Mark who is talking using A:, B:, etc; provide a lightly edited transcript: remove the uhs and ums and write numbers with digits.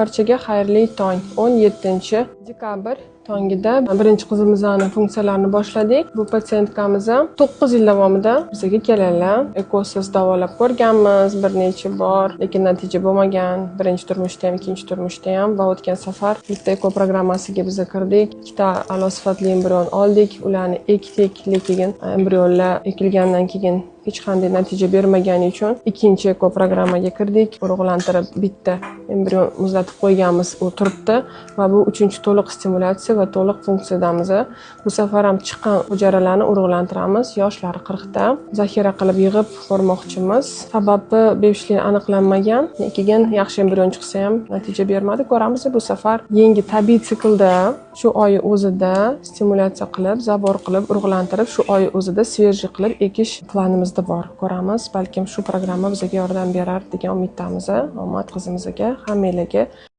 A: Barchaga xayrli tong. 17-dekabr tongida birinchi qizimizni funksiyalarini boshladik. Bu patsientkamiz 9 yil davomida bizga kelganlar. Ekosiz davolab ko'rganmiz bir necha bor, lekin natija bo'lmagan. Birinchi turmushda ham, ikkinchi turmushda ham va o'tgan safar bitta eko programmasiga biz kirdik. Ikkita a'lo sifatli embrion oldik, ularni ekdik, lekin embrionlar ekilgandan keyin hech qanday natija bermagani uchun ikkinchi eko programmaga kirdik. Urug'lantirib bitta embrion muzlatib qo'yganmiz, u turibdi va bu uchinchi to'liq stimulyatsiya va to'liq funksiyadamiz. Bu safar ham chiqqan hujayralarni urug'lantiramiz. Yoshlari 40 ta. Zaxira qilib yig'ib ko'rmoqchimiz. Sababi bepishlik aniqlanmagan. Keyin yaxshi embrion chiqsa ham natija bermadi. Ko'ramiz, bu safar yangi tabiiy siklda shu oy o'zida stimulyatsiya qilib, zabor qilib, urug'lantirib, shu oy o'zida svejiy qilib ekish planimizda bor. Ko'ramiz, balkim shu programma bizga yordam berar degan umiddamiz. Omad qizimizga, hammalarga.